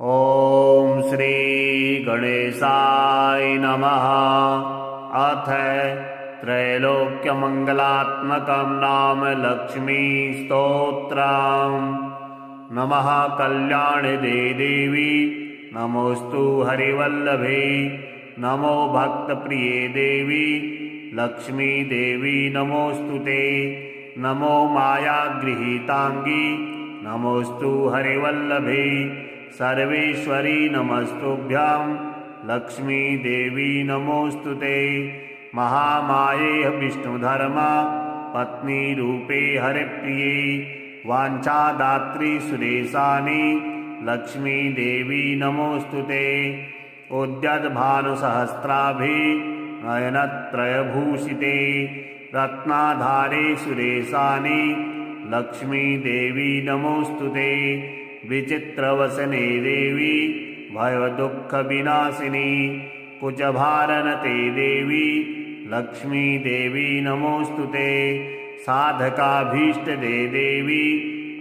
ॐ श्री गणेशाय नमः। अथ त्रैलोक्यमङ्गलात्मकं नाम लक्ष्मी स्तोत्रम्। नमः कल्याणदे देवी नमोस्तु हरिवल्लभे। नमो भक्तप्रिये देवी लक्ष्मी देवी नमोस्तु ते। नमो मायागृहीताङ्गी नमोस्तु हरिवल्लभे। सर्वेश्वरी नमस्तुभ्यां लक्ष्मी देवी नमोस्तु ते। महामाये विष्णुधर्मा पत्नी रूपे हरिप्रिये वाञ्छादात्री सुरेशानी लक्ष्मी देवी नमोस्तु ते। उद्यद्भानुसहस्राभि नयनत्रयभूषिते रत्नाधारे सुरेशानी लक्ष्मी देवी नमोस्तु ते। विचित्रवसने देवी भयदुःखविनाशिनी कुचभारनते देवी लक्ष्मी देवी नमोस्तु ते। साधकाभीष्टदे देवी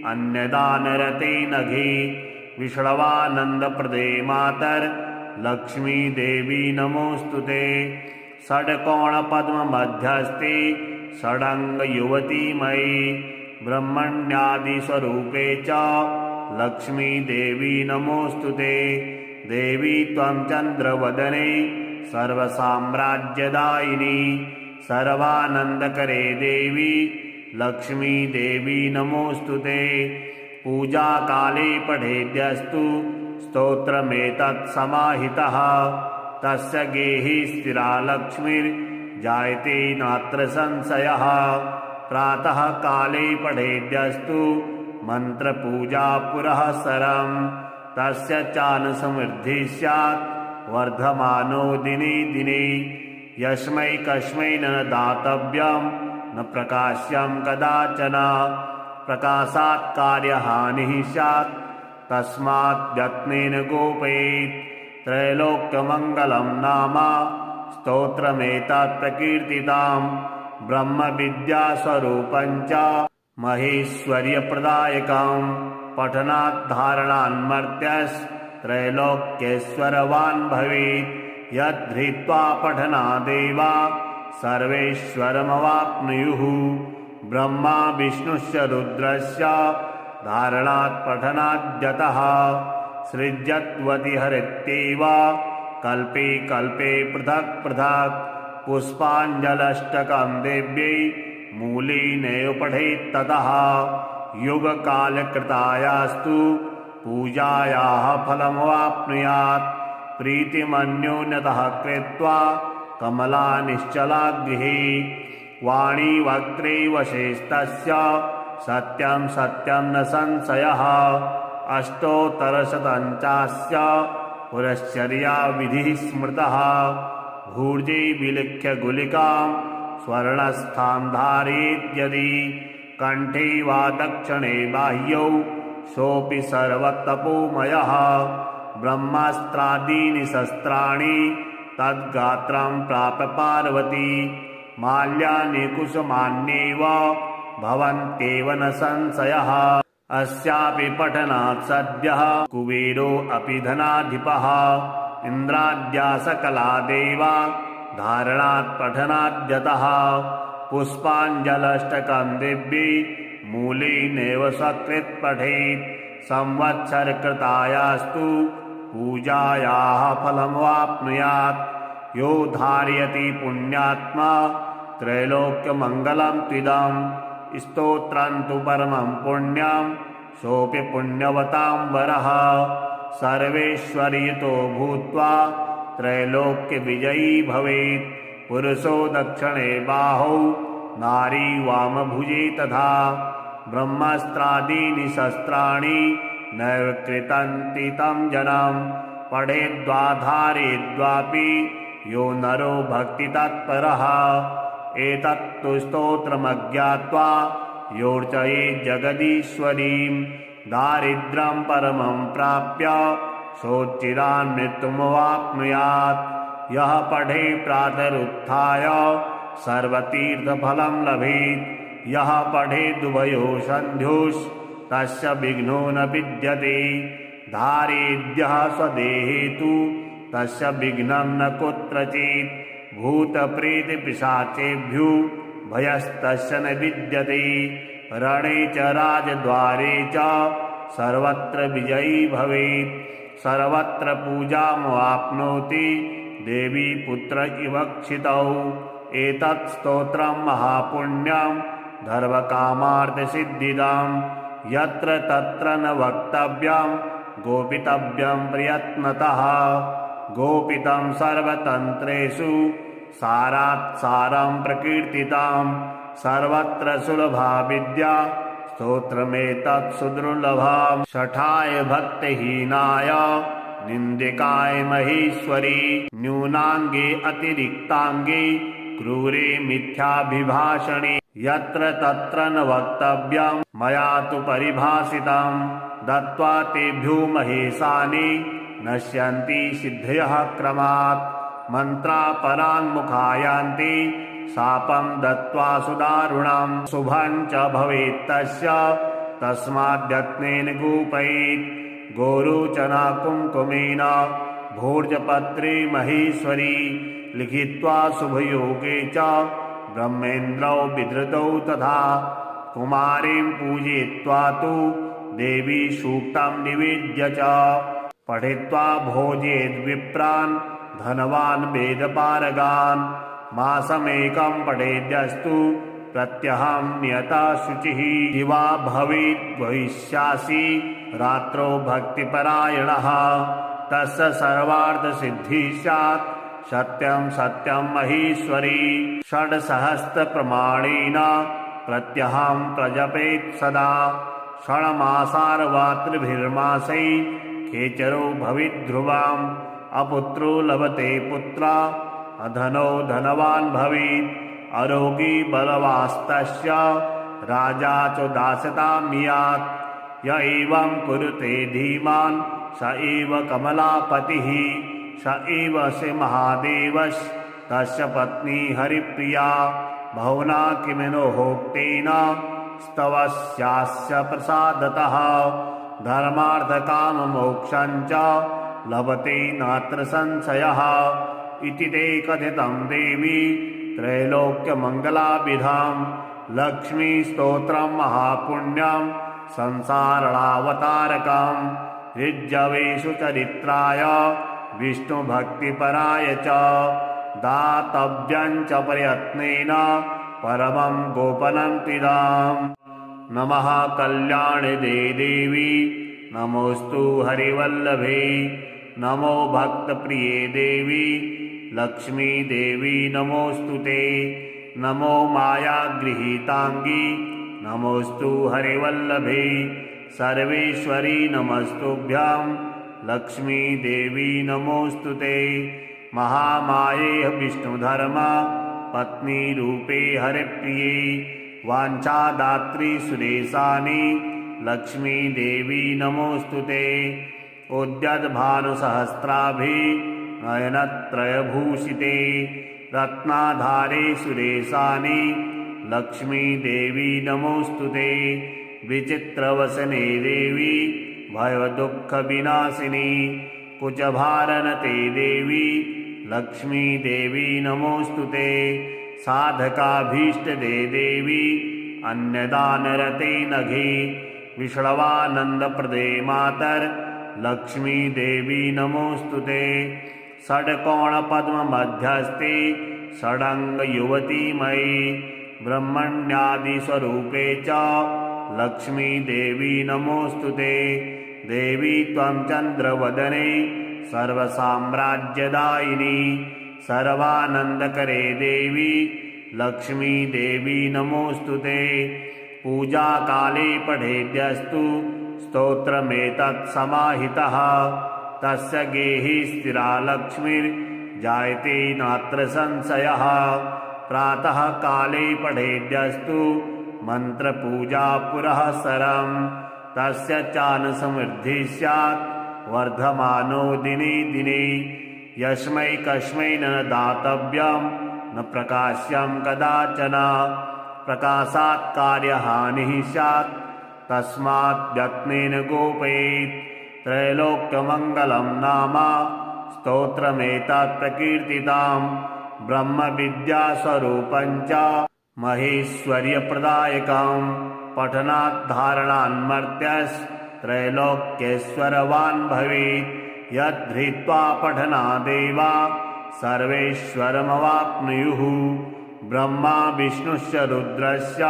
अन्नदानरते नघे विष्णवानन्दप्रदे मातर लक्ष्मी देवी नमोस्तु ते। षड्कोणपद्ममध्यस्थे षडङ्गयुवती मयि ब्रह्मण्यादिस्वरूपे च लक्ष्मी देवी नमोस्तु ते। देवी त्वं चन्द्रवदने सर्वसाम्राज्यदायिनी सर्वानन्दकरे देवी लक्ष्मी देवी नमोस्तु ते। पूजाकाले पठेद्यस्तु स्तोत्रमेतत्समाहितः तस्य गेहे स्थिरा लक्ष्मीर्जायते नात्र संशयः। प्रातः काले पठेद्यस्तु मंत्रपूजा पुरःसरं तस्य चानुसमृद्धि स्यात् वर्धमानो दिने दिने। यस्मै कस्मै न दातव्यं न प्रकाश्यं कदाचन प्रकाशात् कार्यहानिः स्यात् तस्मात् यत्नेन गोपयेत्। त्रैलोक्यमङ्गलं नाम स्तोत्रमेतत् प्रकीर्तितं ब्रह्मविद्यास्वरूपं च महेश्वर्यप्रदायकं। पठनात् धारणान्मर्त्यस्त्रैलोक्येश्वरवान् भवेत्। यद्धृत्वा पठनादेव सर्वेश्वरमवाप्नुयुः। ब्रह्मा विष्णुश्च रुद्रस्य धारणात् पठनाद्यतः सृज्यत्वति हरित्येव कल्पे कल्पे पृथक् पृथक्। पुष्पाञ्जलष्टकं देव्यै मूले नैव पठेत्ततः। युगकालकृतायास्तु पूजायाः फलमवाप्नुयात्। प्रीतिमन्योन्यतः कृत्वा कमला निश्चला गृहे। वाणी वक्त्रे वशेस्तस्य सत्यं सत्यं न संशयः। अष्टोत्तरशतं पुरश्चर्या विधिः स्मृतः। भूर्जे विलिख्य गुलिकां स्वर्णस्थां धारयेद्यदि कण्ठे वा दक्षिणे बाह्यौ सोऽपि सर्वतपोमयः। ब्रह्मास्त्रादीनि शस्त्राणि तद्गात्रं प्राप्य पार्वती। माल्यानि कुसुमान्येव भवन्त्येव न संशयः। अस्यापि पठनात् सद्यः कुबेरोऽपि धनाधिपः। इन्द्राद्या सकला देवा धारणात् पठनाद्यतः। पुष्पाञ्जलष्टकं दिव्ये मूले नैव सकृत् पठेत्। संवत्सरकृतायास्तु पूजायाः फलमवाप्नुयात्। यो धारयति पुण्यात्मा त्रैलोक्यमङ्गलं त्विदं। स्तोत्रं तु परमं पुण्यं सोऽपि पुण्यवतां वरः। सर्वेश्वर्यतो भूत्वा त्रैलोक्यविजयी भवेत्। पुरुषो दक्षिणे बाहौ नारी वामभुजे तथा। ब्रह्मास्त्रादीनि शस्त्राणि नैव कृतन्ति तं जनं। पठेद्वा धारयेद्वापि यो नरो भक्तितत्परः। एतत्तु स्तोत्रमज्ञात्वा योऽर्चयेत् जगदीश्वरीं। दारिद्र्यं परमं प्राप्य सोच्चिरान् मृत्युमवाप्नुयात्। यः पठे प्रातरुत्थाय सर्वतीर्थफलं लभेत्। यः पठेदुभयो सन्ध्योस् तस्य विघ्नो न विद्यते। धारेद्यः स्वदेहे तु तस्य विघ्नं न कुत्रचित् भूतप्रेतपिशाचेभ्यो भयस्तस्य न विद्यते रणे च राजद्वारे च सर्वत्र विजयी भवेत् सर्वत्र पूजामवाप्नोति देवी पुत्र विवक्षितौ एतत् स्तोत्रं महापुण्यं धर्मकामार्थसिद्धिदं यत्र तत्र न वक्तव्यं गोपितव्यं प्रयत्नतः गोपितं सर्वतन्त्रेषु सारात् सारं प्रकीर्तितं सर्वत्र सुलभा विद्या स्तोत्रमेतत् सुदुर्लभं शठाय भक्तिहीनाय निन्दिकाय महेश्वरी न्यूनाङ्गे अतिरिक्ताङ्गे क्रूरे मिथ्याभिभाषणे यत्र तत्र न वक्तव्यं मया तु परिभाषितं दत्त्वा तेभ्यो महेशानि नश्यन्ति सिद्धयः क्रमात् मन्त्रा पराङ्मुखायान्ति शापं दत्त्वा सुदारुणं शुभं च भवेत् तस्य तस्माद्यत्नेन गोपयेत् गोरोचना कुङ्कुमेन भोजपत्रे महेश्वरी लिखित्वा शुभयोगे च ब्रह्मेन्द्रौ विधृतौ तथा कुमारीं पूजयित्वा तु देवी सूक्तं निवेद्य च पठित्वा भोजयेद्विप्रान् धनवान् वेदपारगान् मासमेकं पठेद्यस्तु प्रत्यहं नियता शुचिः दिवा भवेत् भविष्यासि रात्रौ भक्तिपरायणः तस्य सर्वार्थसिद्धिः स्यात् सत्यं सत्यं महेश्वरी षड्सहस्रप्रमाणेन प्रत्यहं प्रजपेत् सदा षण्मासार्वात्रिभिर्मासै खेचरो भविद्ध्रुवम् अपुत्रो लभते पुत्रा अधनो धनवान् भवेत् आरोगी बलवास्तस्य राजा च दास्यतामियात् य एवं कुरुते धीमान् स एव कमलापतिः स एव से महादेवस्तस्य पत्नी हरिप्रिया बहुना किमिनो होक्तेन स्तवस्यास्य प्रसादतः धर्मार्थकाममोक्षं च लभते नात्र संशयः इति ते कथितं देवी त्रैलोक्यमङ्गलाभिधां लक्ष्मीस्तोत्रं महापुण्यं संसारणावतारकं ऋज्जवेषु चरित्राय विष्णुभक्तिपराय च दातव्यं च प्रयत्नेन परमं गोपनं त्विदाम् नमः कल्याणदे देवी नमोऽस्तु हरिवल्लभे नमो भक्तप्रिये देवी लक्ष्मी देवी नमोऽस्तु ते नमो मायागृहीताङ्गी नमोऽस्तु हरिवल्लभे सर्वेश्वरी नमस्तुभ्यां लक्ष्मी देवी नमोऽस्तु ते महामाये विष्णुधर्म पत्नी रूपे हरिप्रिये वाञ्छादात्री सुरेशानि लक्ष्मी देवी नमोऽस्तु ते उद्यद्भानुसहस्राभि नयनत्रयभूषिते रत्नाधारे सुरेशानि लक्ष्मी देवी नमोऽस्तु ते विचित्रवसने देवी भयदुःखविनाशिनी कुचभारनते देवी लक्ष्मी देवी नमोऽस्तु ते साधकाभीष्टदे देवी अन्नदानरते नघे विष्णवानन्दप्रदे मातर् लक्ष्मी देवी नमोऽस्तु ते षड्कोणपद्ममध्यस्थे षडङ्गयुवती मयि ब्रह्मण्यादिस्वरूपे च लक्ष्मी देवी नमोऽस्तु ते देवी त्वं चन्द्रवदने सर्वसाम्राज्यदायिनी सर्वानन्दकरे देवी लक्ष्मी देवी नमोऽस्तु ते पूजाकाले पठेद्यस्तु स्तोत्रमेतत् समाहितः तस्य गेहि स्थिरा लक्ष्मीर्जायते नात्र संशयः प्रातः काले पठेद्यस्तु मन्त्रपूजा पुरःसरं तस्य चानुसमृद्धिः स्यात् वर्धमानो दिने दिने यस्मै कस्मै न दातव्यं न प्रकाश्यं कदाचन प्रकाशात् कार्यहानिः स्यात् तस्मात् यत्नेन गोपयेत् त्रैलोक्यमङ्गलं नाम स्तोत्रमेतत् प्रकीर्तिताम् ब्रह्मविद्यास्वरूपं च महेश्वर्यप्रदायकम् पठनाद्धरणन्मर्त्यस्त्रैलोक्येश्वरवान् भवेत् यद्धृत्वा पठनादेव सर्वेश्वरमवाप्नुयुः ब्रह्मा विष्णुश्च रुद्रश्च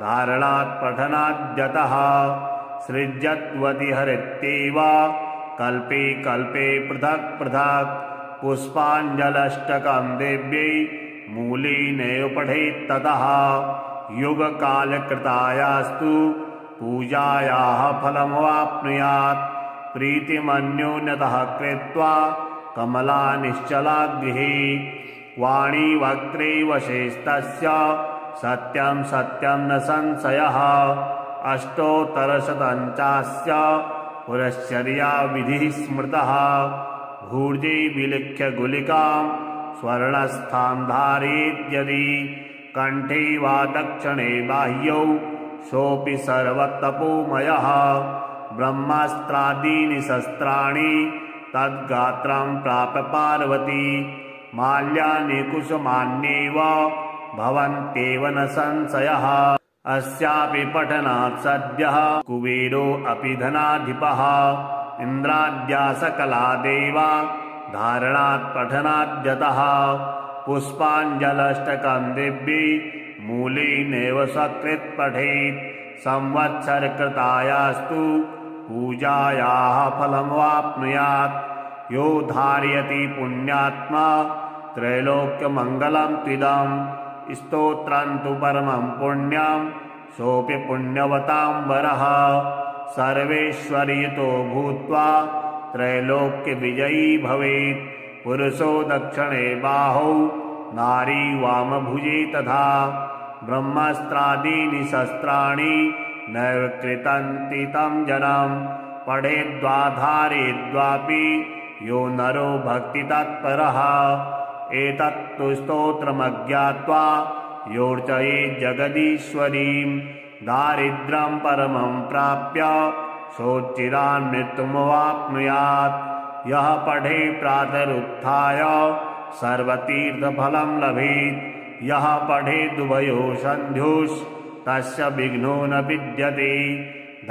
धारणात् पठनाद्यतः सृज्यत्वति हरित्येव कल्पे कल्पे पृथक् पृथक् पुष्पाञ्जलष्टकं देव्यै मूलेनैव पठेत्ततः युगकालकृतायास्तु पूजायाः फलमवाप्नुयात् प्रीतिमन्योन्यतः कृत्वा कमला निश्चला गृहे वाणी वक्त्रे वशेस्तस्य सत्यं सत्यं न संशयः अष्टोत्तरशतञ्चास्य पुरश्चर्या विधिः स्मृतः भूर्जे विलिख्य गुलिकां स्वर्णस्थां धारयेद्यदि कण्ठे वा दक्षिणे बाह्यौ सोऽपि सर्वतपोमयः ब्रह्मास्त्रादीनि शस्त्राणि तद्गात्रं प्राप्य पार्वती माल्यानि कुसुमान्येव भवन्त्येव न संशयः अस्यापि पठनात् सद्यः कुबेरोऽपि धनाधिपः इन्द्राद्या सकला देवा धारणात् पठनाद्यतः पुष्पाञ्जलष्टकं दिव्ये मूलेनैव सकृत् पठेत् संवत्सरकृतायास्तु पूजायाः फलमवाप्नुयात् यो धारयति पुण्यात्मा त्रैलोक्यमङ्गलं त्विदम् स्तोत्रं तु परमं पुण्यं सोऽपि पुण्यवतां वरः सर्वेश्वरयुतो भूत्वा त्रैलोक्यविजयी भवेत् पुरुषो दक्षिणे बाहौ नारी वामभुजे तथा ब्रह्मास्त्रादीनि शस्त्राणि नैव कृतन्ति तं जनं पठेद्वा धारयेद्वापि यो नरो भक्तितत्परः एतत्तु स्तोत्रमज्ञात्वा योऽर्चयेत् जगदीश्वरीं दारिद्र्यं परमं प्राप्य सोच्चिरान् मृत्युमवाप्नुयात् यः पठे प्रातरुत्थाय सर्वतीर्थफलं लभेत् यः पठेदुभयो सन्ध्योस्तस्य विघ्नो न विद्यते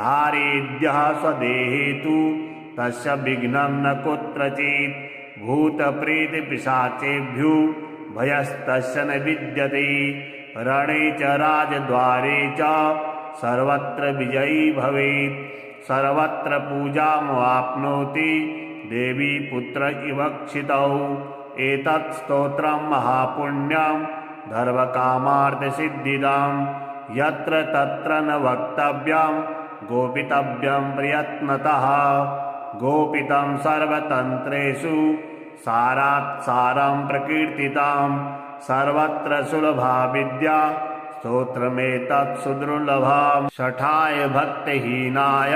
धारेद्यः स्वदेहे तु तस्य विघ्नं न कुत्रचित् भूतप्रेतपिशाचेभ्यो भयस्तस्य न विद्यते रणे च राजद्वारे च सर्वत्र विजयी भवेत् सर्वत्र पूजामवाप्नोति देवी पुत्र इव क्षितौ एतत् स्तोत्रं महापुण्यं धर्मकामार्थसिद्धिदं यत्र तत्र न वक्तव्यं गोपितव्यं प्रयत्नतः गोपितं सर्वतन्त्रेषु सारात् सारं प्रकीर्तितं सर्वत्र सुलभा विद्या स्तोत्रमेतत् सुदुर्लभं शठाय भक्तिहीनाय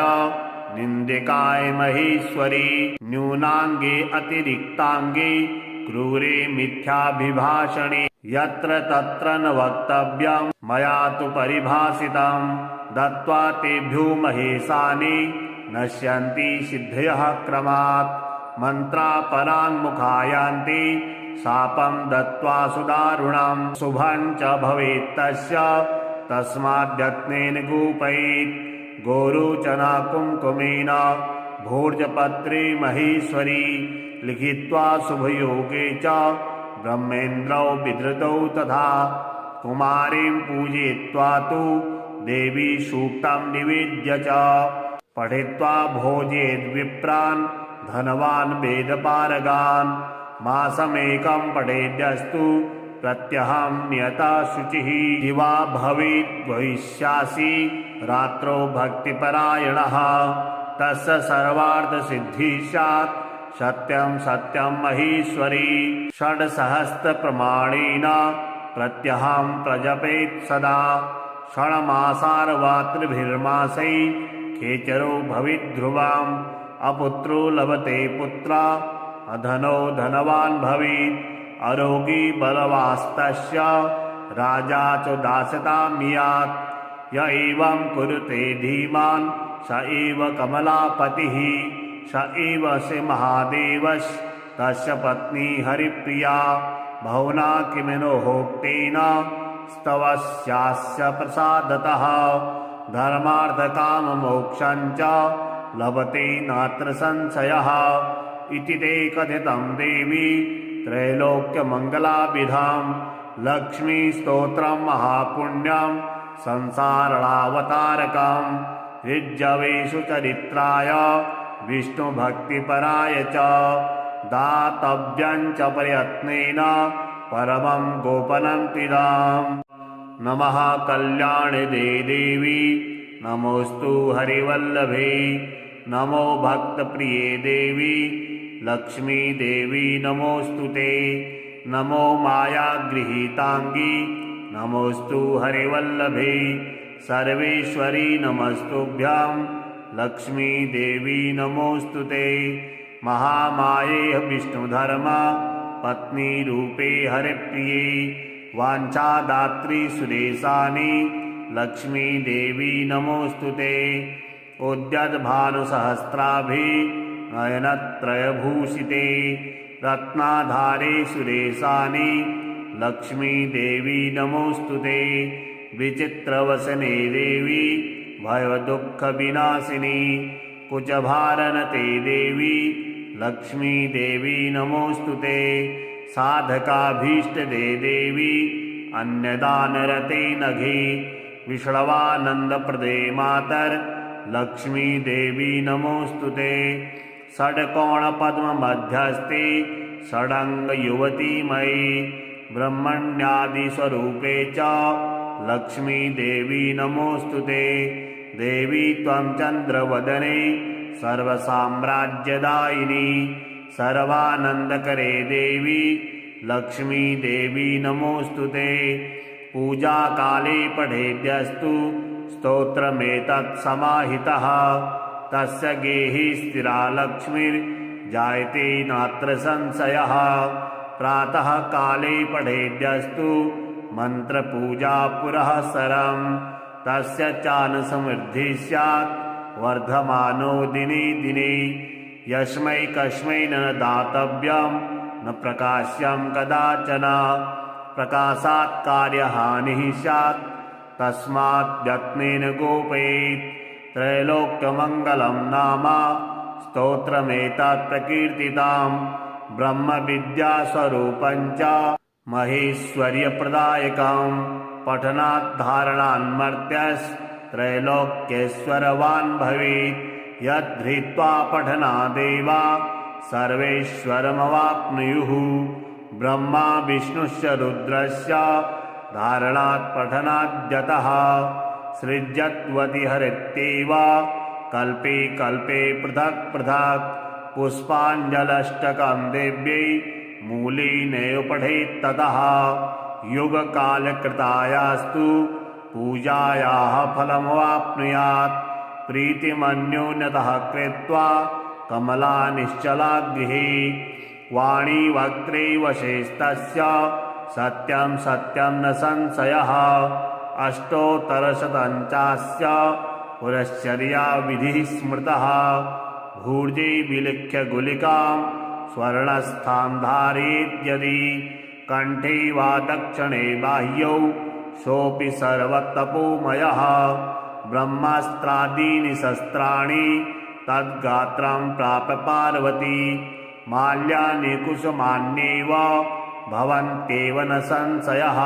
निन्दिकाय महेश्वरी न्यूनाङ्गे अतिरिक्ताङ्गे क्रूरे मिथ्याभिभाषणे यत्र तत्र न वक्तव्यं मया तु परिभाषितं दत्त्वा तेभ्यो महेशानि नश्यन्ति सिद्धयः क्रमात् मन्त्रा पराङ्मुखायान्ति शापं दत्त्वा सुदारुणं शुभं च भवेत् तस्य तस्माद्यत्नेन गोपयेत् गोरोचना कुङ्कुमेन भोजपत्रे महेश्वरी लिखित्वा शुभयोगे च ब्रह्मेन्द्रौ विधृतौ तथा कुमारीं पूजयित्वा तु देवी सूक्तं निवेद्य च पठित्वा भोजयेद्विप्रान् धनवान् वेदपारगान् मासमेकं पठेद्यस्तु प्रत्यहं नियता शुचिः दिवा भवेत् भविष्यासि रात्रौ भक्तिपरायणः तस्य सर्वार्थसिद्धिः स्यात् सत्यं सत्यं महेश्वरी षड्सहस्रप्रमाणेन प्रत्यहं प्रजपेत् सदा षण्मासार्वात्रिभिर्मासै खेचरो भविद्ध्रुवम् अपुत्रो लभते पुत्रा अधनो धनवान् भवेत् आरोगी बलवास्तस्य राजा च दास्यतामियात् य एवं कुरुते धीमान् स एव कमलापतिः स एव से महादेवस्तस्य पत्नी हरिप्रिया बहुना किमिनो होक्तेन स्तवस्यास्य प्रसादतः धर्मार्थकाममोक्षं च लभते नात्र संशयः इति ते कथितं देवी त्रैलोक्यमङ्गलाभिधां लक्ष्मीस्तोत्रं महापुण्यं संसारणावतारकं ऋज्जवेषु चरित्राय विष्णुभक्तिपराय च दातव्यं च प्रयत्नेन परमं गोपनं त्विदाम् नमः कल्याणदे देवी नमोऽस्तु हरिवल्लभे नमो भक्तप्रिये देवी लक्ष्मी देवी नमोऽस्तु ते नमो मायागृहीताङ्गी नमोऽस्तु हरिवल्लभे सर्वेश्वरी नमस्तुभ्यां लक्ष्मी देवी नमोऽस्तु ते महामाये विष्णुधर्म पत्नी रूपे हरिप्रिये वाञ्छादात्री सुरेशानि लक्ष्मी देवी नमोऽस्तु ते उद्यद्भानुसहस्राभि नयनत्रयभूषिते रत्नाधारे सुरेशानि लक्ष्मी देवी नमोऽस्तु ते विचित्रवसने देवी भयदुःखविनाशिनी कुचभारनते देवी लक्ष्मी देवी नमोऽस्तु ते साधकाभीष्टदे देवी अन्यदानरते नघे विष्णवानन्दप्रदे मातर लक्ष्मी देवी नमोऽस्तु ते षड्कोणपद्ममध्यस्थे षडङ्गयुवती मयि ब्रह्मण्यादिस्वरूपे च लक्ष्मी देवी नमोऽस्तु ते देवी त्वं चन्द्रवदने सर्वसाम्राज्यदायिनी सर्वानन्दकरे देवी लक्ष्मी देवी नमोऽस्तु ते पूजाकाले पठेद्यस्तु स्तोत्रमेतत् समाहितः तस्य गेहि स्थिरा लक्ष्मीर्जायते नात्र संशयः प्रातः काले पठेद्यस्तु मन्त्रपूजा पुरःसरं तस्य चानुसमृद्धिः स्यात् वर्धमानो दिने दिने यस्मै कस्मै न दातव्यं न प्रकाश्यं कदाचन प्रकाशात् कार्यहानिः स्यात् तस्मात् यत्नेन गोपयेत् त्रैलोक्यमङ्गलं नाम स्तोत्रमेतत् प्रकीर्तितां ब्रह्मविद्यास्वरूपं च महेश्वर्यप्रदायकं पठनात् धारणान्मर्त्यस्त्रैलोक्येश्वरवान् भवेत् यद्धृत्वा पठनादेव सर्वेश्वरमवाप्नुयुः ब्रह्मा विष्णुश्च रुद्रश्च धारणात् पठनाद्यतः सृज्यत्वति हरित्येव कल्पे कल्पे पृथक् पृथक् पुष्पाञ्जलष्टकं देव्यै मूले नैव पठेत्ततः युगकालकृतायास्तु पूजायाः फलमवाप्नुयात् प्रीतिमन्योन्यतः कृत्वा कमला निश्चला गृहे वाणी वक्त्रे वशेस्तस्य सत्यं सत्यं न संशयः अष्टोत्तरशतञ्चास्य पुरश्चर्या विधिः स्मृतः भूर्जे विलिख्य गुलिकां स्वर्णस्थां धारयेद्यदि कण्ठे वा दक्षिणे बाह्यौ सोऽपि सर्वतपोमयः ब्रह्मास्त्रादीनि शस्त्राणि तद्गात्रं प्राप्य पार्वती माल्यानि कुसुमान्येव भवन्त्येव न संशयः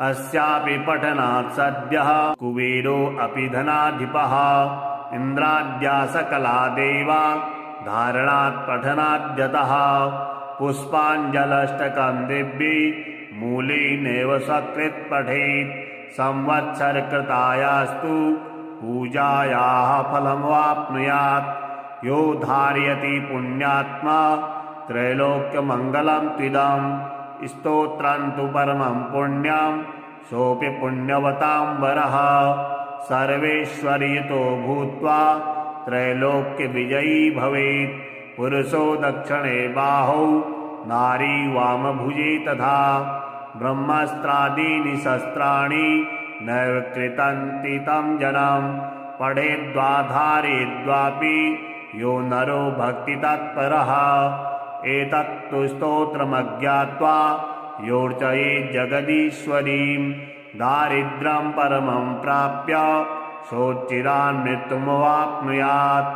अस्यापि पठनात् सद्यः कुबेरो अपि धनाधिपः इन्द्राद्या सकला देवा धारणात् पठनाद्यतः पुष्पाञ्जलष्टकं दिव्ये मूले नैव सकृत् पठेत् संवत्सरकृतायास्तु पूजायाः फलमवाप्नुयात् यो धारयति पुण्यात्मा त्रैलोक्यमङ्गलं त्विदं स्तोत्रं तु परमं पुण्यं सोऽपि पुण्यवतां वरः सर्वेश्वर्यतो भूत्वा त्रैलोक्यविजयी भवेत् पुरुषो दक्षिणे बाहौ नारी वामभुजे तथा ब्रह्मास्त्रादीनि शस्त्राणि नैव कृतन्ति तं जनं पठेद्वा धारयेद्वापि यो नरो भक्तितत्परः एतत्तु स्तोत्रमज्ञात्वा योऽर्चयेत् जगदीश्वरीं दारिद्र्यं परमं प्राप्य सोच्चिरान् मृत्युमवाप्नुयात्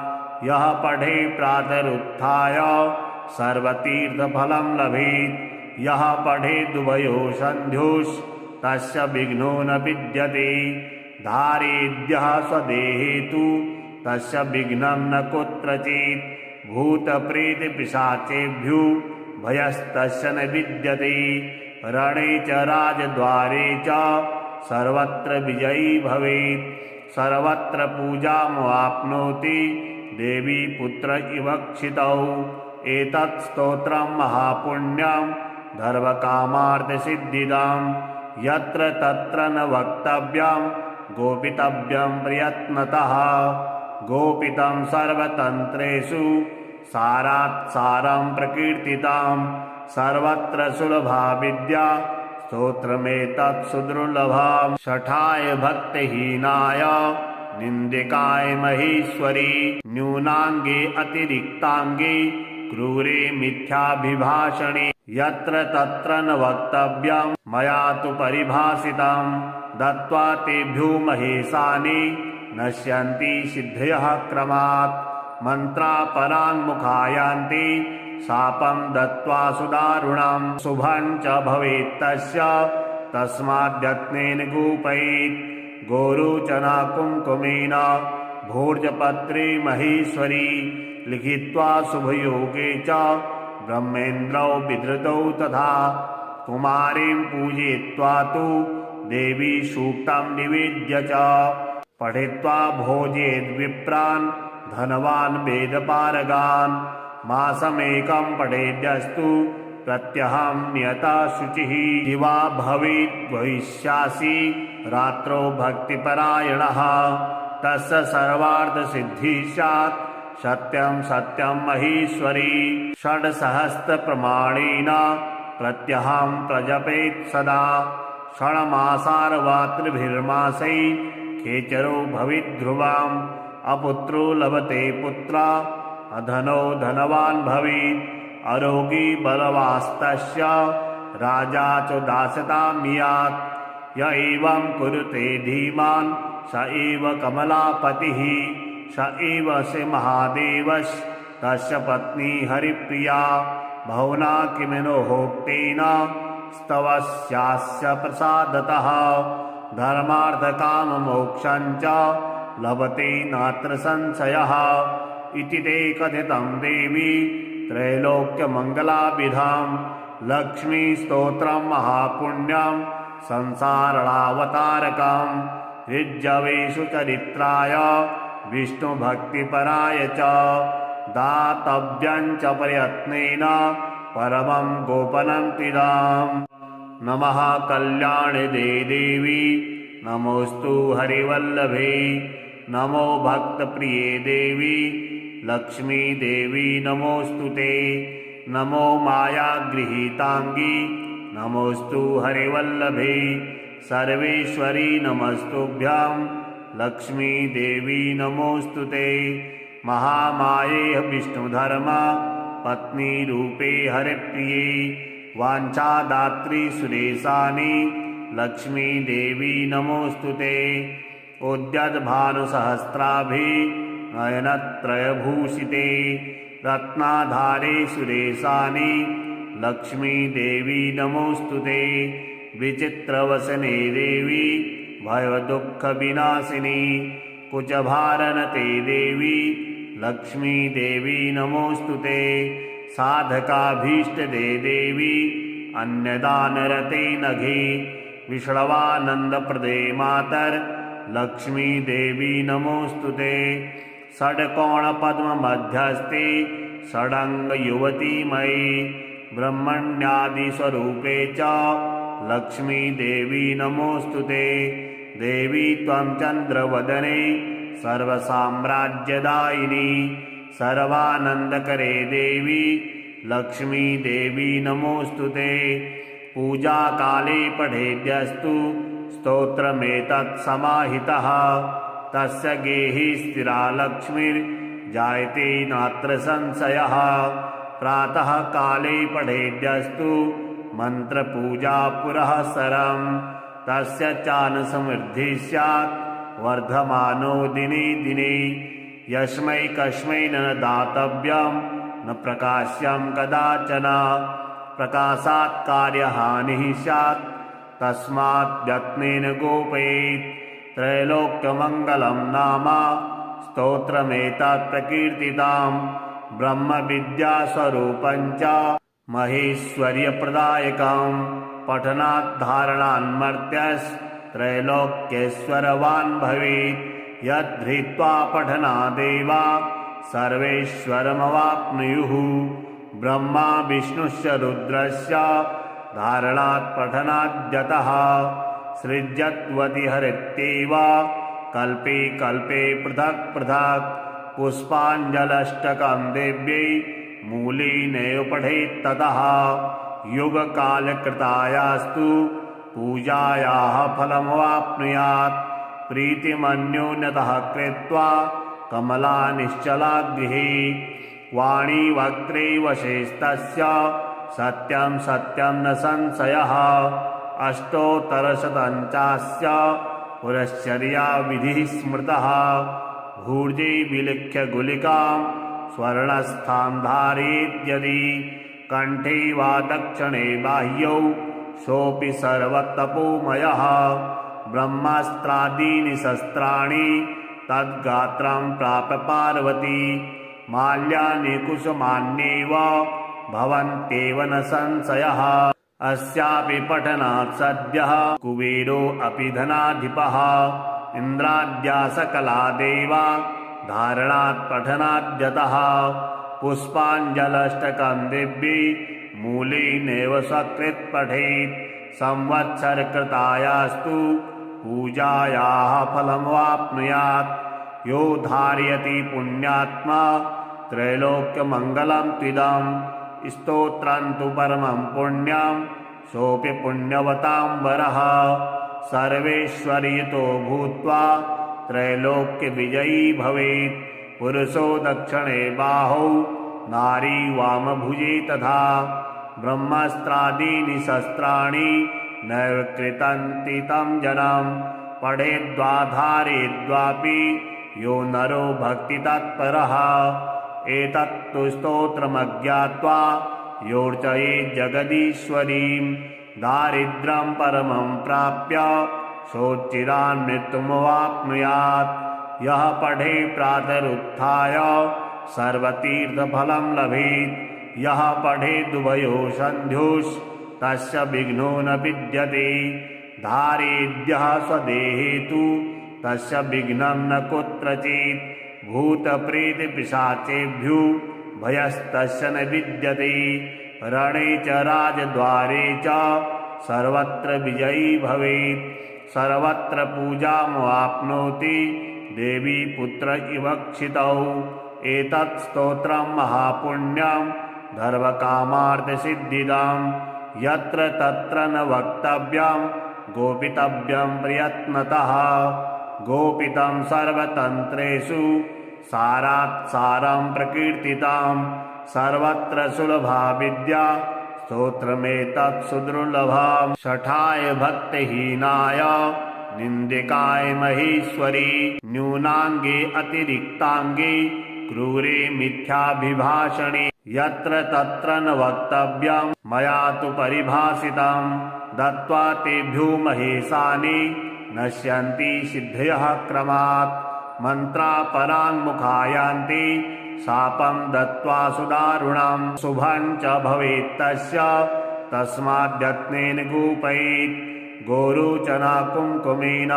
यः पठे प्रातरुत्थाय सर्वतीर्थफलं लभेत् यः पठेदुभयो सन्ध्योस्तस्य विघ्नो न विद्यते धारेद्यः स्वदेहे तु तस्य विघ्नं न कुत्रचित् भूतप्रेतपिशाचेभ्यो भयस्तस्य न विद्यते रणे च राजद्वारे च सर्वत्र विजयी भवेत् सर्वत्र पूजामवाप्नोति देवी पुत्र इव क्षितौ एतत् स्तोत्रं महापुण्यं धर्मकामार्थसिद्धिदं यत्र तत्र न वक्तव्यं गोपितव्यं प्रयत्नतः गोपितं सर्वतन्त्रेषु सारात् सारं प्रकीर्तितं सर्वत्र सुलभा विद्या स्तोत्रमेतत् सुदुर्लभं शठाय भक्तिहीनाय निन्दिकाय महेश्वरी न्यूनाङ्गे अतिरिक्ताङ्गे क्रूरे मिथ्याभिभाषणे यत्र तत्र न वक्तव्यं मया तु परिभाषितं दत्त्वा तेभ्यो महेशानि नश्यन्ति सिद्धयः क्रमात् मन्त्रा पराङ्मुखायान्ति शापं दत्त्वा सुदारुणं शुभं च भवेत् तस्य तस्माद्यत्नेन गोपयेत् गोरोचना कुङ्कुमेन भोजपत्रे महेश्वरी लिखित्वा शुभयोगे च ब्रह्मेन्द्रौ विधृतौ तथा कुमारीं पूजयित्वा तु देवी सूक्तं निवेद्य च पठित्वा भोजयेद्विप्रान् धनवान् वेदपारगान् मासमेकं पठेद्यस्तु प्रत्यहं नियता शुचिः दिवा भवेत् भविष्यासि रात्रौ भक्तिपरायणः तस्य सर्वार्थसिद्धिः स्यात् सत्यं सत्यं महेश्वरी षड्सहस्रप्रमाणेन प्रत्यहं प्रजपेत् सदा षण्मासार्वात्रिभिर्मासै खेचरो भविद्ध्रुवम् अपुत्रो लभते पुत्रा अधनो धनवान् भवेत् आरोगी बलवास्तस्य राजा च दास्यतामियात् य एवं कुरुते धीमान् स एव कमलापतिः स एव स महादेवस्तस्य पत्नी हरिप्रिया बहुना किमिनो होक्तेन स्तवस्यास्य प्रसादतः धर्मार्थकाममोक्षं च लभते नात्र संशयः इति ते कथितं देवी त्रैलोक्यमङ्गलाभिधां लक्ष्मीस्तोत्रं महापुण्यं संसारणावतारकं ऋज्जवेषु चरित्राय विष्णुभक्तिपराय च दातव्यं च प्रयत्नेन परमं गोपनं नमः कल्याणदे देवी नमोऽस्तु हरिवल्लभे नमो भक्तप्रिये देवी लक्ष्मी देवी नमोऽस्तु ते नमो मायागृहीताङ्गी नमोऽस्तु हरिवल्लभे सर्वेश्वरी नमस्तुभ्यां लक्ष्मी देवी नमोऽस्तु ते महामाये विष्णुधर्म पत्नी रूपे हरिप्रिये वाञ्छादात्री सुरेशानि लक्ष्मी देवी नमोऽस्तु ते उद्यद्भानुसहस्राभि नयनत्रयभूषिते रत्नाधारे सुरेशानि लक्ष्मी देवी नमोऽस्तु ते विचित्रवसने देवी भयदुःखविनाशिनी कुचभारनते देवी लक्ष्मी देवी नमोऽस्तु ते साधकाभीष्टदे देवी अन्नदानरते नघे विष्णवानन्दप्रदे मातर लक्ष्मी देवी नमोऽस्तु ते षड्कोणपद्ममध्यस्थे षडङ्गयुवतीमयी ब्रह्मण्यादिस्वरूपे च लक्ष्मी देवी नमोऽस्तु ते देवी त्वं चन्द्रवदने सर्वसाम्राज्यदायिनी सर्वानन्दकरे देवी लक्ष्मी देवी नमोऽस्तु ते पूजाकाले पठेद्यस्तु स्तोत्रमेतत् समाहितः तस्य गेहि स्थिरा लक्ष्मीर् जायते नात्र संशयः। प्रातः काले पठेद्यस्तु मन्त्रपूजा पुरःसरं तस्य चानुसमृद्धिः स्यात् वर्धमानो दिने दिने। यस्मै कस्मै न दातव्यं न प्रकाश्यं कदाचन, प्रकाशात् कार्यहानिः स्यात् तस्मात् यत्नेन गोपयेत्। त्रैलोक्यमङ्गलं नाम स्तोत्रमेतत् प्रकीर्तितं, ब्रह्मविद्यास्वरूपं च महेश्वर्यप्रदायकं। पठनात् धारणान्मर्त्यस्त्रैलोक्येश्वरवान् भवेत्। यद्धृत्वा पठनादेव सर्वेश्वरमवाप्नुयुः। ब्रह्मा विष्णुश्च रुद्रस्य धारणात् पठनाद्यतः सृज्यत्वति हरित्येव कल्पे कल्पे पृथक् पृथक्। पुष्पाञ्जलष्टकं देव्यै मूलेनैव पठेत्ततः। युगकालकृतायास्तु पूजायाः फलमवाप्नुयात्। प्रीतिमन्योन्यतः कृत्वा कमला निश्चला गृहे। वाणी वक्त्रे वशेस्तस्य सत्यं सत्यं न संशयः। अष्टोत्तरशतञ्चास्य पुरश्चर्या विधिः स्मृतः। भूर्जे विलिख्य गुलिकां स्वर्णस्थां धारयेद्यदि कण्ठे वा दक्षिणे बाह्यौ सोऽपि सर्वतपोमयः। ब्रह्मास्त्रादीनि शस्त्राणि तद्गात्रं प्राप्य पार्वती। माल्यानि कुसुमान्येव भवन्त्येव न संशयः। अस्यापि पठनात् सद्यः कुबेरो अपि धनाधिपः। इन्द्राद्या सकला देवा धारणात् पठनाद्यतः। पुष्पाञ्जलष्टकं दिव्ये मूलेनैव सकृत् पठेत्। संवत्सरकृतायास्तु पूजायाः फलमवाप्नुयात्। यो धारयति पुण्यात्मा त्रैलोक्यमङ्गलं त्विदं। स्तोत्रं तु परमं पुण्यं सोऽपि पुण्यवतां वरः। सर्वेश्वर्यतो भूत्वा त्रैलोक्यविजयी भवेत्। पुरुषो दक्षिणे बाहौ नारी वामभुजे तथा। ब्रह्मास्त्रादीनि शस्त्राणि नैव कृतन्ति तं जनं। पठेद्वा धारयेद्वापि यो नरो भक्तितत्परः। एतत्तु स्तोत्रमज्ञात्वा योऽर्चयेत् जगदीश्वरीं। दारिद्र्यं परमं प्राप्य सोच्चिरान् मृत्युमवाप्नुयात्। यः पठे प्रातरुत्थाय सर्वतीर्थफलं लभेत्। यः पठेदुभयो सन्ध्योस्तस्य विघ्नो न विद्यते। धारयेद्यः स्वदेहे तु तस्य विघ्नं न कुत्रचित्। भूतप्रेतपिशाचेभ्यो भयस्तस्य न विद्यते। रणे च राजद्वारे च सर्वत्र विजयी भवेत्। सर्वत्र पूजामवाप्नोति देवी पुत्र इव क्षितौ। एतत् स्तोत्रं महापुण्यं धर्मकामार्थसिद्धिदं। यत्र तत्र न वक्तव्यं गोपितव्यं प्रयत्नतः। गोपितं सर्वतन्त्रेषु सारात् सारं प्रकीर्तितं। सर्वत्र सुलभा विद्या स्तोत्रमेतत् सुदुर्लभम्। शठाय भक्तिहीनाय निन्दिकाय महेश्वरी। न्यूनाङ्गे अतिरिक्ताङ्गे क्रूरे मिथ्याभिभाषणे। यत्र तत्र न वक्तव्यं मया तु परिभाषितं। दत्त्वा तेभ्यो महेशानि नश्यन्ति सिद्धयः क्रमात्। मन्त्रापराङ्मुखायान्ति शापं दत्त्वा सुदारुणं। शुभं च भवेत्तस्य तस्माद्यत्नेन गोपयेत्। गोरोचना कुङ्कुमेन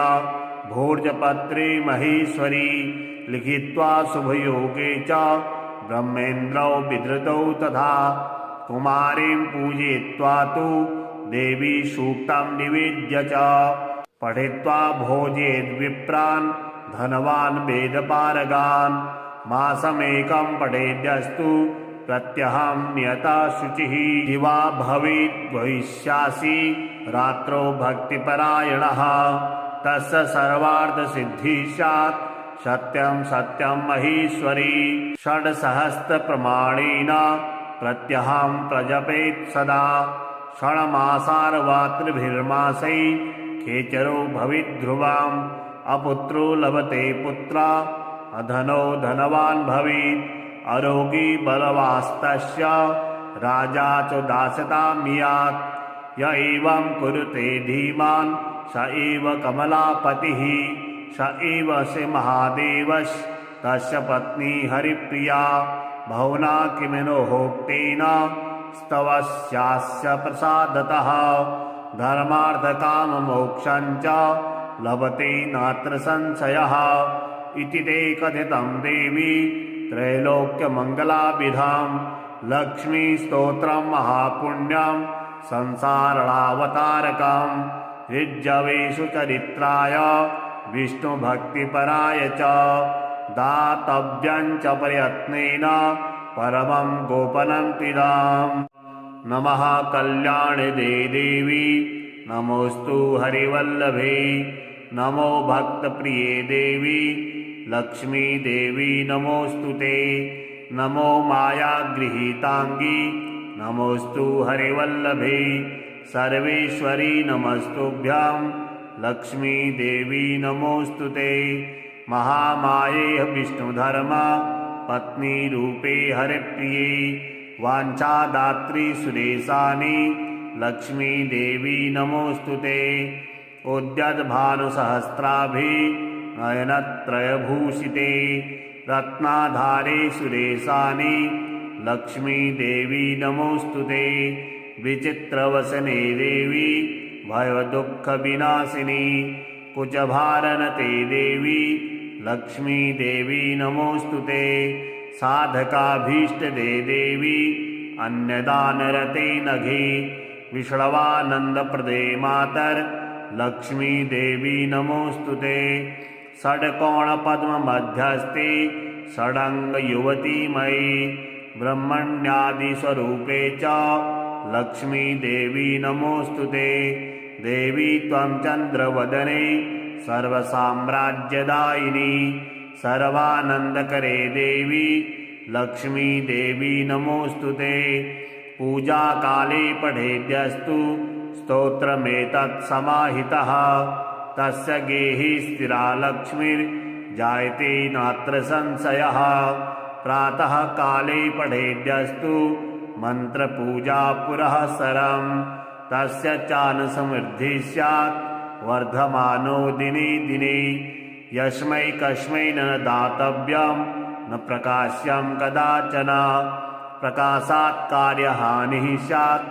भोजपत्रे महेश्वरी। लिखित्वा शुभयोगे च ब्रह्मेन्द्रौ विधृतौ तथा। कुमारीं पूजयित्वा तु देवी सूक्तं निवेद्य च। पठित्वा भोजयेद्विप्रान् धनवान् वेदपारगान्। मासमेकं पठेद्यस्तु प्रत्यहं नियता शुचिः। दिवा भवेत् भविष्यासि रात्रौ भक्तिपरायणः। तस्य सर्वार्थसिद्धिः स्यात् सत्यं सत्यं महेश्वरी षड्सहस्रप्रमाणेन प्रत्यहं प्रजपेत् सदा षण्मासार्वात्रिभिर्मासै खेचरो भविद्ध्रुवाम् अपुत्रो लभते पुत्रा अधनो धनवान् भवेत् अरोगी बलवास्तस्य राजा च दास्यतां यात् य एवं कुरुते धीमान् स एव कमलापतिः स एव से महादेवस्तस्य पत्नी हरिप्रिया बहुना किमिनोक्तेन स्तवस्यास्य प्रसादतः धर्मार्थकाममोक्षं च लभते नात्र संशयः इति ते कथितं देवी त्रैलोक्यमङ्गलाभिधां लक्ष्मीस्तोत्रं महापुण्यं संसारणावतारकं ऋज्जवेषु चरित्राय विष्णुभक्तिपराय च दातव्यं च प्रयत्नेन परमं गोपनं त्रिधाम। नमः कल्याणदे देवी नमोस्तु हरिवल्लभे नमो भक्तप्रिये देवी लक्ष्मी देवी नमोस्तु ते नमो मायागृहीतांगी नमोस्तु हरिवल्लभे सर्वेश्वरी नमस्तुभ्यां लक्ष्मी देवी नमोस्तु ते महामाये विष्णुधर्म पत्नी रूपे हरिप्रिये वाञ्छादात्री सुरेशानि लक्ष्मी देवी नमोस्तु ते उद्यद्भानुसहस्राभि नयनत्रयभूषिते रत्नाधारे सुरेशानि लक्ष्मी देवी नमोस्तु ते विचित्रवसने देवी भयदुःखविनाशिनी कुचभारनते देवी लक्ष्मी देवी नमोस्तु ते साधकाभीष्टदे देवी अन्यदानरते नघे विष्णवानन्दप्रदे मातर लक्ष्मी देवी नमोस्तु ते षड्कोणपद्ममध्यस्थे षडङ्गयुवती मयि ब्रह्मण्यादिस्वरूपे च लक्ष्मी देवी नमोस्तु ते देवी त्वं चन्द्रवदने सर्वसाम्राज्यदायिनी सर्वानन्दकरे देवी लक्ष्मी देवी नमोस्तु ते पूजाकाले पठेद्यस्तु स्तोत्रमेतत् समाहितः तस्य गेहि स्थिरा लक्ष्मीर्जायते नात्र संशयः प्रातः काले पठेद्यस्तु मन्त्रपूजा पुरःसरं तस्य चानुसमृद्धिः स्यात् वर्धमानो दिने दिने यस्मै कस्मै न दातव्यं न प्रकाश्यं कदाचन प्रकाशात् कार्यहानिः स्यात्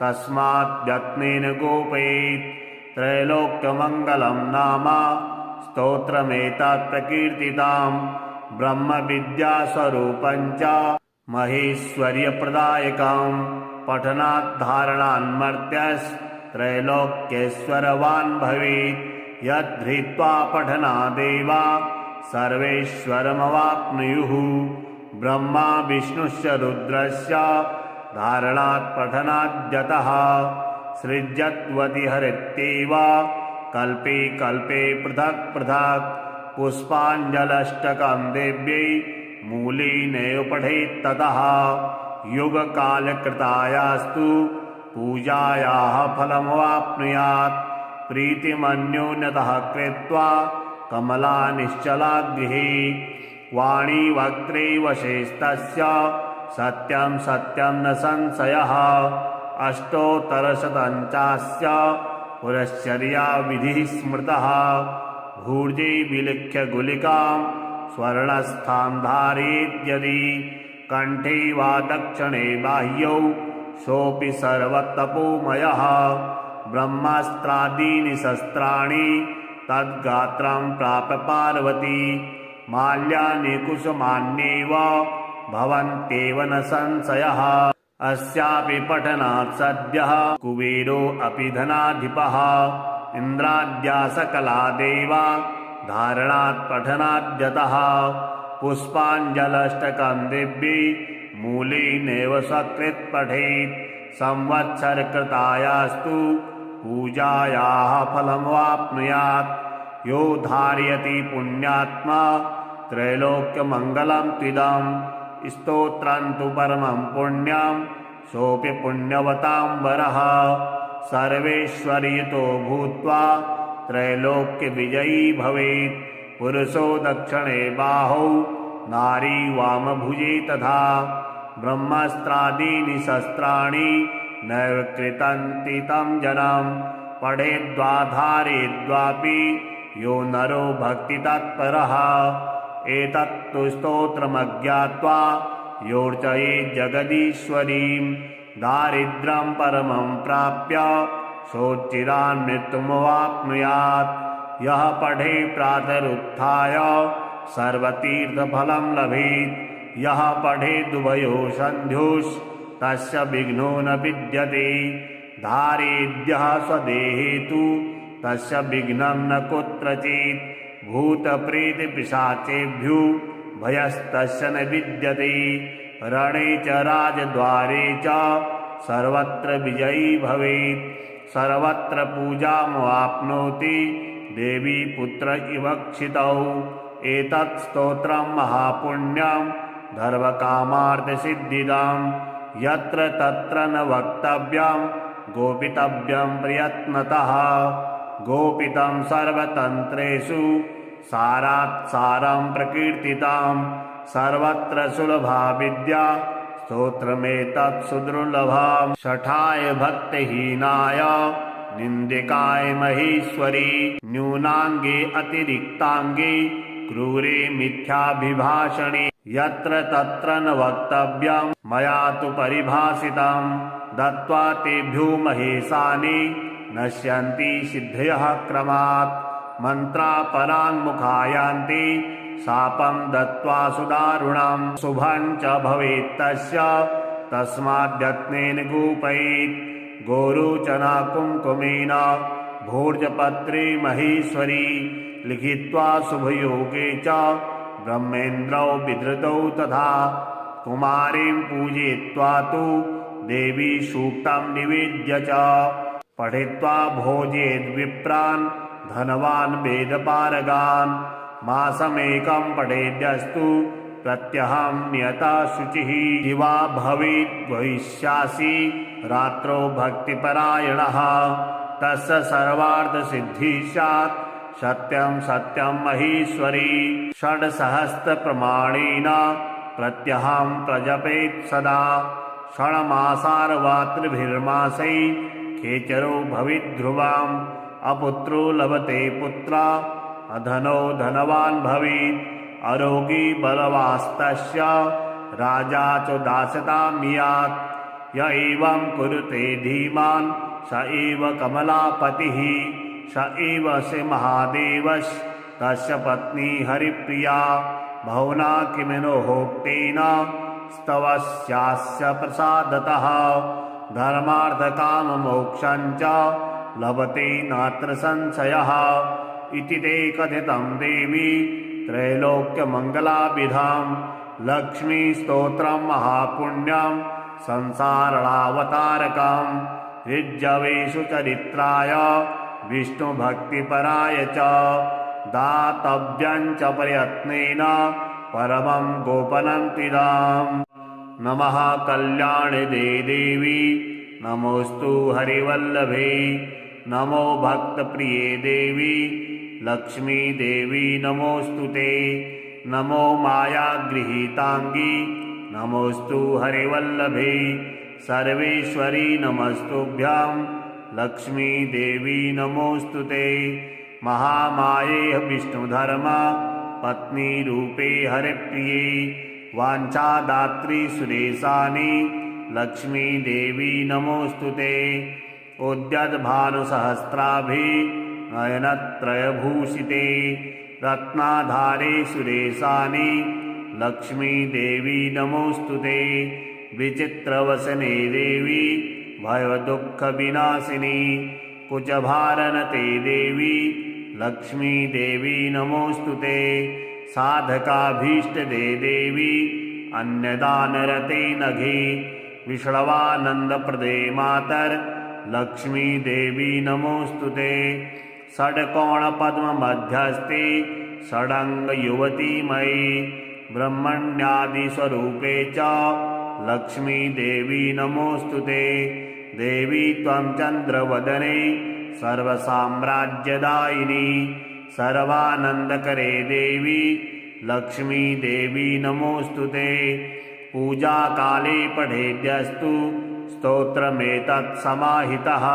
तस्मात् यत्नेन गोपयेत् त्रैलोक्यमङ्गलं नाम स्तोत्रमेतत् प्रकीर्तितां ब्रह्मविद्यास्वरूपं च महेश्वर्यप्रदायकं पठनात् धारणान्मर्त्यस्त्रैलोक्येश्वरवान् भवेत् यद्धृत्वा पठनादेव सर्वेश्वरमवाप्नुयुः ब्रह्मा विष्णुश्च रुद्रस्य धारणात् पठनाद्यतः सृज्यत्वति हरित्येव कल्पे कल्पे पृथक् पृथक् पुष्पाञ्जलष्टकं देव्यै मूलेनैव पठेत्ततः युगकालकृतायास्तु पूजायाः फलमवाप्नुयात् प्रीतिमन्योन्यतः कृत्वा कमला निश्चला गृहे वाणी वक्त्रे वशेस्तस्य सत्यं सत्यं न संशयः अष्टोत्तरशतञ्चास्य पुरश्चर्या विधिः स्मृतः भूर्जे विलिख्य गुलिकां स्वर्णस्थां धारयेद्यदि कण्ठे वा दक्षिणे बाह्यौ सोऽपि सर्वतपोमयः ब्रह्मास्त्रादीनि शस्त्राणि तद्गात्रं प्राप्य पार्वती माल्यानि कुसुमान्येव भवन्त्येव न संशयः अस्यापि पठनात् सद्यः कुबेरो अपि धनाधिपः इन्द्राद्या सकला देवा धारणात् पठनाद्यतः पुष्पाञ्जलष्टकं दिव्ये मूलेनैव सकृत् पठेत् संवत्सरकृतायास्तु पूजायाः फलमवाप्नुयात् यो धारयति पुण्यात्मा त्रैलोक्यमङ्गलं त्विदं स्तोत्रं तु परमं पुण्यं सोऽपि पुण्यवतां वरः सर्वेश्वरयुतो भूत्वा त्रैलोक्यविजयी भवेत् पुरुषो दक्षिणे बाहौ नारी वामभुजे तथा ब्रह्मास्त्रादीनि शस्त्राणि नैव कृतन्ति तं जनं पठेद्वा धारयेद्वापि यो नरो भक्तितत्परः एतत्तु स्तोत्रमज्ञात्वा योऽर्चयेत् जगदीश्वरीं दारिद्र्यं परमं प्राप्य सोच्चिरान् मृत्युमवाप्नुयात् यः पठे प्रातरुत्थाय सर्वतीर्थफलं लभेत् यः पठेदुभयो सन्ध्योस्तस्य विघ्नो न विद्यते धारेद्यः स्वदेहे तु तस्य विघ्नं न कुत्रचित् भूतप्रेतपिशाचेभ्यो भयस्तस्य न विद्यते रणे च राजद्वारे च सर्वत्र विजयी भवेत् सर्वत्र पूजामवाप्नोति देवी पुत्र इव क्षितौ एतत् स्तोत्रं महापुण्यं धर्मकामार्थसिद्धिदं यत्र तत्र न वक्तव्यं गोपितव्यं प्रयत्नतः गोपितं सर्वतन्त्रेषु सारात् सारं प्रकीर्तितं सर्वत्र सुलभा विद्या स्तोत्रमेतत् सुदुर्लभं शठाय भक्तिहीनाय निन्दिकाय महेश्वरी न्यूनाङ्गे अतिरिक्ताङ्गे क्रूरे मिथ्याभिभाषणे यत्र तत्र न वक्तव्यं मया तु परिभाषितं दत्त्वा तेभ्यो महेशानि नश्यन्ति सिद्धयः क्रमात् मन्त्रा पराङ्मुखायान्ति शापं दत्त्वा सुदारुणं शुभं च भवेत् तस्य तस्माद्यत्नेन गोपयेत् गोरोचना कुङ्कुमेन भोजपत्रे महेश्वरी लिखित्वा शुभयोगे च ब्रह्मेन्द्रौ विधृतौ तथा कुमारीं पूजयित्वा तु देवी सूक्तं निवेद्य च पठित्वा भोजयेद्विप्रान् धनवान् वेदपारगान् मासमेकं पठेद्यस्तु प्रत्यहं नियता शुचिः दिवा भवेत् भविष्यासि रात्रौ भक्तिपरायणः तस्य सर्वार्थसिद्धिः स्यात् सत्यं सत्यं महेश्वरी षड्सहस्रप्रमाणेन प्रत्यहं प्रजपेत् सदा षण्मासार्वात्रिभिर्मासै खेचरो भविद्ध्रुवम् अपुत्रो लभते पुत्रा अधनो धनवान् भवेत् आरोगी बलवास्तस्य राजा च दास्यतामियात् य एवं कुरुते धीमान् स एव कमलापतिः स एव से महादेवस्तस्य पत्नी हरिप्रिया बहुना किमिनो होक्तेन स्तवस्यास्य प्रसादतः धर्मार्थकाममोक्षं च लभते नात्र संशयः इति ते कथितं देवी त्रैलोक्यमङ्गलाभिधां लक्ष्मीस्तोत्रं महापुण्यं संसारणावतारकं ऋज्जवेषु चरित्राय विष्णुभक्तिपराय च दातव्यं च प्रयत्नेन परमं गोपनं त्विदाम् नमः कल्याणदे देवी नमोऽस्तु हरिवल्लभे नमो भक्तप्रिये देवी लक्ष्मी देवी नमोऽस्तु ते नमो मायागृहीताङ्गी नमोऽस्तु हरिवल्लभे सर्वेश्वरी नमस्तुभ्यां लक्ष्मी देवी नमोऽस्तु ते महामाये विष्णुधर्म पत्नी रूपे हरिप्रिये वाञ्छादात्री सुरेशानि लक्ष्मी देवी नमोऽस्तु ते उद्यद्भानुसहस्राभि नयनत्रयभूषिते रत्नाधारे सुरेशानि लक्ष्मी देवी नमोऽस्तु ते विचित्रवसने देवी भयदुःखविनाशिनी कुचभारनते देवी लक्ष्मी देवी नमोऽस्तु ते साधकाभीष्टदे देवी अन्यदानरते नघे विष्णवानन्दप्रदे मातर लक्ष्मी देवी नमोऽस्तु ते षड्कोणपद्ममध्यस्थे षडङ्गयुवतीमयी ब्रह्मण्यादिस्वरूपे च लक्ष्मीदेवी नमोऽस्तु ते। देवी त्वं चन्द्रवदने सर्वसाम्राज्यदायिनी सर्वानन्दकरे देवी लक्ष्मीदेवी नमोऽस्तु ते। पूजाकाले पठेद्यस्तु स्तोत्रमेतत् समाहितः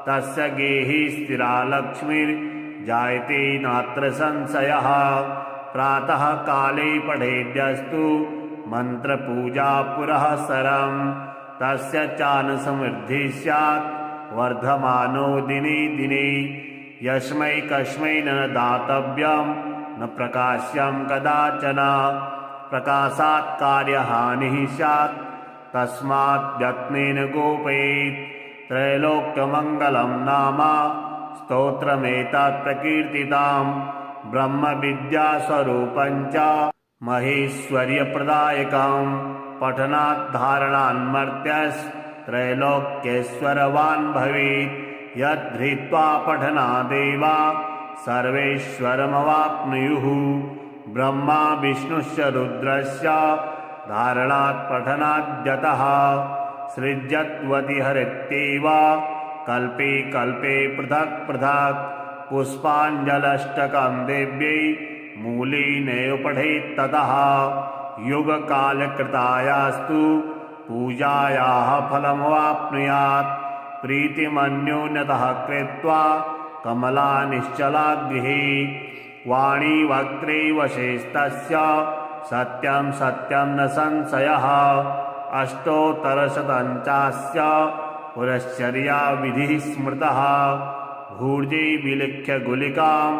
तस्य गेहि स्थिरा लक्ष्मीर्जायते नात्र संशयः। प्रातः काले पठेद्यस्तु मन्त्रपूजा पुरःसरं तस्य चानुसमृद्धिः स्यात् वर्धमानो दिने दिने। यस्मै कस्मै न दातव्यं न प्रकाश्यं कदाचन प्रकाशात् कार्यहानिः स्यात् तस्मात् यत्नेन गोपयेत्। त्रैलोक्यमङ्गलं नाम स्तोत्रमेतत् प्रकीर्तितं ब्रह्मविद्यास्वरूपं च महेश्वर्यप्रदायकं। पठनात् धारणान्मर्त्यस्त्रैलोक्येश्वरवान् भवेत्। यद्धृत्वा पठनादेव सर्वेश्वरमवाप्नुयुः। ब्रह्मा विष्णुश्च रुद्रस्य धारणात् पठनाद्यतः सृज्यत्वति हरित्येव कल्पे कल्पे पृथक् पृथक्। पुष्पाञ्जलष्टकं देव्यै मूलेनैव पठेत्ततः। युगकालकृतायास्तु पूजायाः फलमवाप्नुयात्। प्रीतिमन्योन्यतः कृत्वा कमला निश्चला गृहे। वाणी वक्त्रे वशेस्तस्य सत्यं सत्यं न संशयः। अष्टोत्तरशतञ्चास्य पुरश्चर्या विधिः स्मृतः। भूर्जे विलिख्य गुलिकां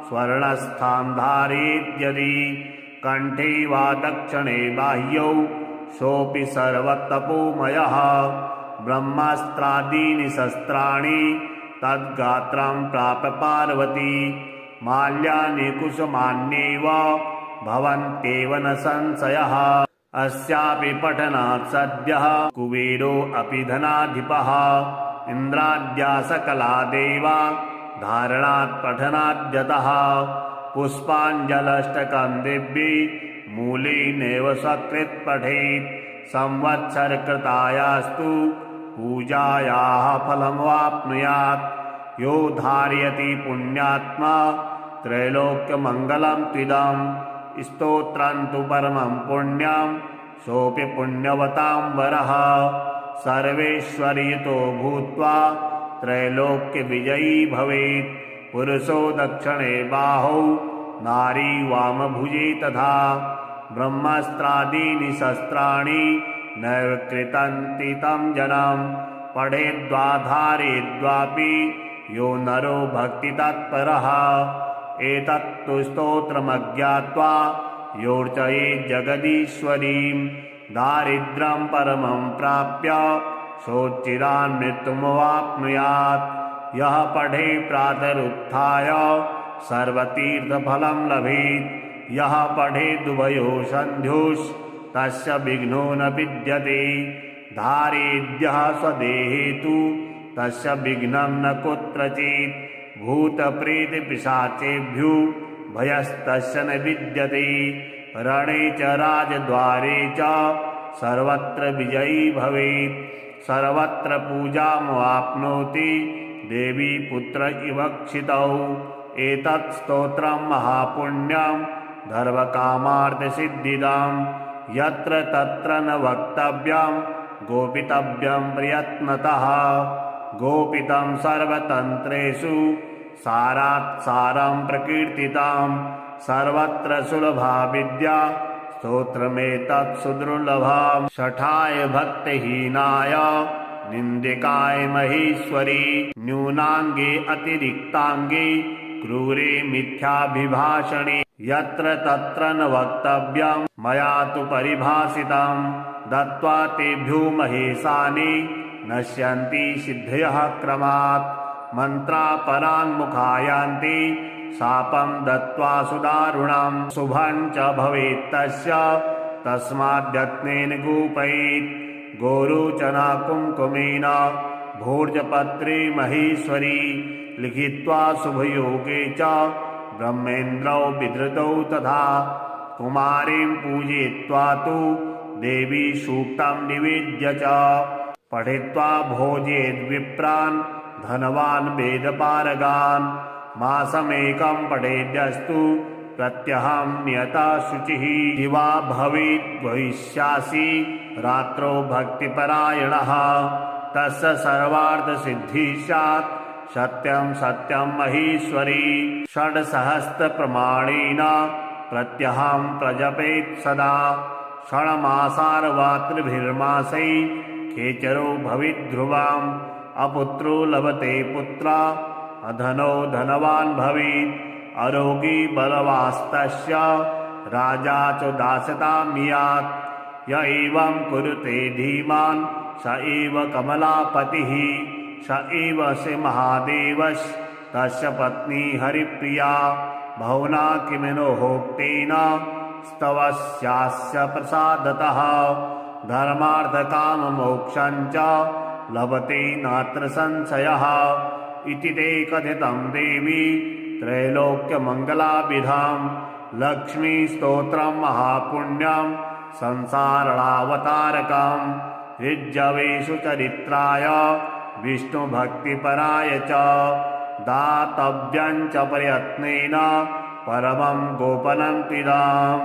स्वर्णस्थां धारयेद्यदि कण्ठे वा दक्षिणे बाह्यौ सोऽपि सर्वतपोमयः। ब्रह्मास्त्रादीनि शस्त्राणि तद्गात्रं प्राप्य पार्वती। माल्यानि कुसुमान्येव भवन्त्येव न संशयः। अस्यापि पठनात् सद्यः कुबेरो अपि धनाधिपः। इन्द्राद्या सकला देवा धारणात् पठनाद्यतः। पुष्पाञ्जलष्टकं दिव्ये मूलेनैव सकृत् पठेत्। संवत्सरकृतायास्तु पूजायाः फलमवाप्नुयात्। यो धारयति पुण्यात्मा त्रैलोक्यमङ्गलं त्विदं। स्तोत्रं तु परमं पुण्यं सोऽपि पुण्यवतां वरः। सर्वेश्वर्यतो भूत्वा त्रैलोक्यविजयी भवेत्। पुरुषो दक्षिणे बाहौ नारी वामभुजे तथा। ब्रह्मास्त्रादीनि शस्त्राणि नैव कृतन्ति तं जनं। पठेद्वा धारयेद्वापि यो नरो भक्तितत्परः। एतत्तु स्तोत्रमज्ञात्वा योऽर्चयेत् जगदीश्वरीं। दारिद्र्यं परमं प्राप्य सोच्चिरान् मृत्युमवाप्नुयात्। यः पठे प्रातरुत्थाय सर्वतीर्थफलं लभेत्। यः पठेदुभयो सन्ध्योस्तस्य विघ्नो न विद्यते। धारयेद्यः स्वदेहे तु तस्य विघ्नं न कुत्रचित्। भूतप्रेतपिशाचेभ्यो भयस्तस्य न विद्यते। रणे च राजद्वारे च सर्वत्र विजयी भवेत्। सर्वत्र पूजामवाप्नोति देवी पुत्र इव क्षितौ। एतत् स्तोत्रं महापुण्यं धर्मकामार्थसिद्धिदं। यत्र तत्र न वक्तव्यं गोपितव्यं प्रयत्नतः। गोपितं सर्वतन्त्रेषु सारात् सारं प्रकीर्तितं। सर्वत्र सुलभा विद्या स्तोत्रमेतत् सुदुर्लभम्। शठाय भक्तिहीनाय निन्दिकाय महेश्वरी। न्यूनाङ्गे अतिरिक्ताङ्गे क्रूरे मिथ्याभिभाषणे। यत्र तत्र न वक्तव्यं मया तु परिभाषितं। दत्त्वा तेभ्यो महेशानि नश्यन्ति सिद्धयः क्रमात्। मन्त्रापराङ्मुखायान्ति शापं दत्त्वा सुदारुणं। शुभं च भवेत्तस्य तस्माद्यत्नेन गोपयेत्। गोरोचना कुङ्कुमेन भोजपत्रे महेश्वरी लिखित्वा शुभयोगे च ब्रह्मेन्द्रौ विधृतौ तथा कुमारीं पूजयित्वा तु देवी सूक्तं निवेद्य च पठित्वा भोजयेद्विप्रान् धनवान् वेदपारगान् मासमेकं पठेद्यस्तु प्रत्यहं नियता शुचिः दिवा भवेत् भविष्यासि रात्रौ भक्तिपरायणः तस्य सर्वार्थसिद्धिः स्यात् सत्यं सत्यं महेश्वरी षड्सहस्रप्रमाणेन प्रत्यहं प्रजपेत् सदा षण्मासार्वात्रिभिर्मासै खेचरो भवेद्ध्रुवाम् अपुत्रो लभते पुत्रा अधनो धनवान् भवेत् आरोगी बलवास्तस्य राजा च दास्यतां यात् य एवं कुरुते धीमान् स एव कमलापतिः स एव से महादेवस्तस्य पत्नी हरिप्रिया बहुना किमिनोक्तेन स्तवस्यास्य प्रसादतः धर्मार्थकाममोक्षं च लभते नात्र संशयः इति ते कथितं देवी त्रैलोक्यमङ्गलाभिधां लक्ष्मीस्तोत्रं महापुण्यं संसारणावतारकं ऋज्जवेषु चरित्राय विष्णुभक्तिपराय च दातव्यं च प्रयत्नेन परमं गोपनं तिदाम्।